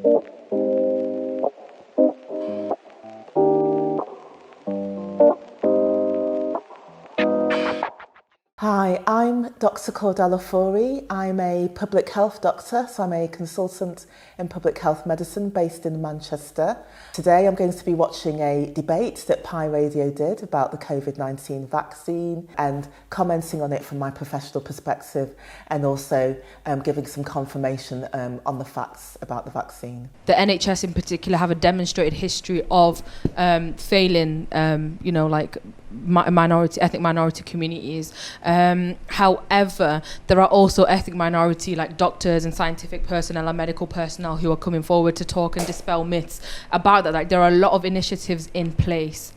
Hi, I'm Dr. Cordelle Ofori. I'm a public health doctor, so I'm a consultant in public health medicine based in Manchester. Today I'm going to be watching a debate that Pi Radio did about the COVID-19 vaccine and commenting on it from my professional perspective, and also giving some confirmation on the facts about the vaccine. The NHS in particular have a demonstrated history of failing, ethnic minority communities. However, there are also ethnic minority like doctors and scientific personnel and medical personnel who are coming forward to talk and dispel myths about that. Like, there are a lot of initiatives in place.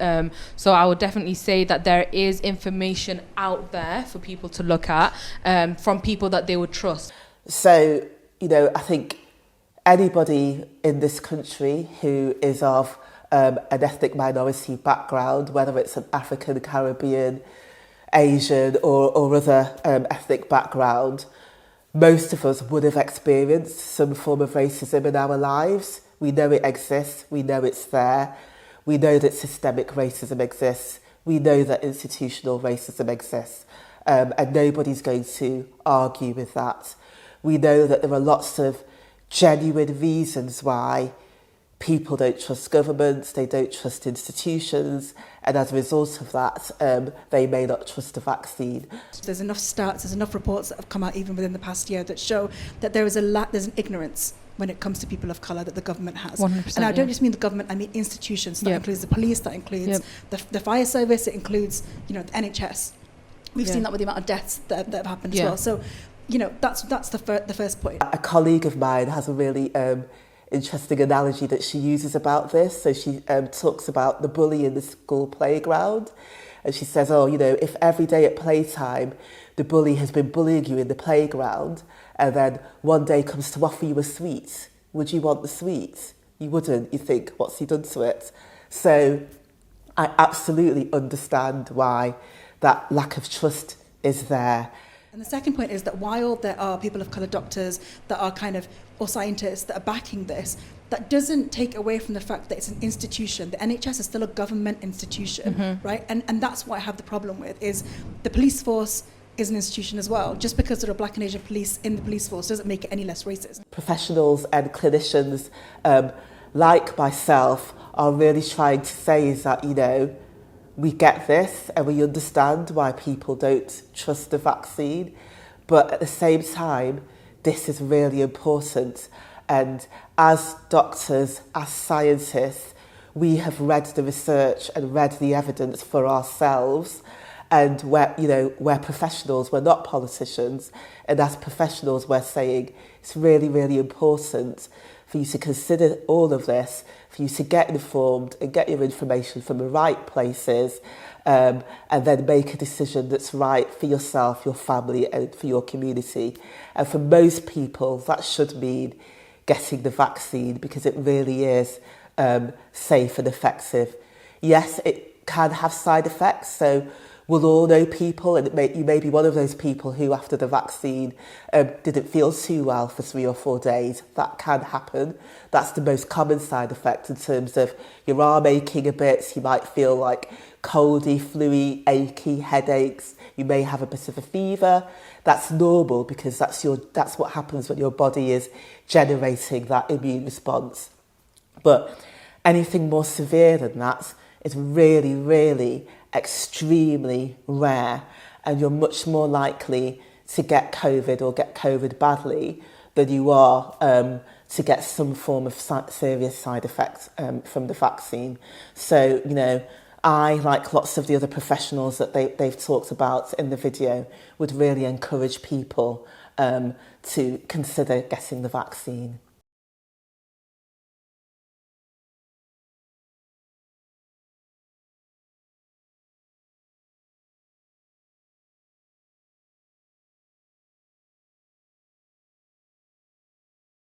So I would definitely say that there is information out there for people to look at from people that they would trust. So, I think anybody in this country who is of an ethnic minority background, whether it's an African, Caribbean, Asian or other ethnic background, most of us would have experienced some form of racism in our lives. We know it exists, we know it's there, we know that systemic racism exists, we know that institutional racism exists, and nobody's going to argue with that. We know that there are lots of genuine reasons why people don't trust governments, they don't trust institutions, and as a result of that, they may not trust a vaccine. There's enough stats, there's enough reports that have come out even within the past year that show that there's an ignorance when it comes to people of colour that the government has. 100%, and I don't just mean the government, I mean institutions. That includes the police, that includes the fire service, it includes the NHS. We've seen that with the amount of deaths that have happened as well. So, that's the first point. A colleague of mine has a really interesting analogy that she uses about this. So she talks about the bully in the school playground, and she says, if every day at playtime the bully has been bullying you in the playground and then one day comes to offer you a sweet, would you want the sweet? You wouldn't. You think, what's he done to it? So I absolutely understand why that lack of trust is there. And the second point is that while there are people of colour doctors that are or scientists that are backing this, that doesn't take away from the fact that it's an institution. The NHS is still a government institution, right? And that's what I have the problem with, is the police force is an institution as well. Just because there are black and Asian police in the police force doesn't make it any less racist. Professionals and clinicians like myself are really trying to say is that, we get this and we understand why people don't trust the vaccine, but at the same time, this is really important. And as doctors, as scientists, we have read the research and read the evidence for ourselves. And we're professionals, we're not politicians. And as professionals, we're saying it's really, really important for you to consider all of this, for you to get informed and get your information from the right places, and then make a decision that's right for yourself, your family, and for your community. And for most people, that should mean getting the vaccine, because it really is safe and effective. Yes, it can have side effects, so we'll all know people, and you may be one of those people who, after the vaccine, didn't feel too well for 3 or 4 days. That can happen. That's the most common side effect, in terms of your arm aching a bit. You might feel like coldy, fluey, achy, headaches. You may have a bit of a fever. That's normal, because that's what happens when your body is generating that immune response. But anything more severe than that is really, really extremely rare, and you're much more likely to get COVID or get COVID badly than you are to get some form of serious side effects from the vaccine. So, I, like lots of the other professionals that they've talked about in the video, would really encourage people to consider getting the vaccine.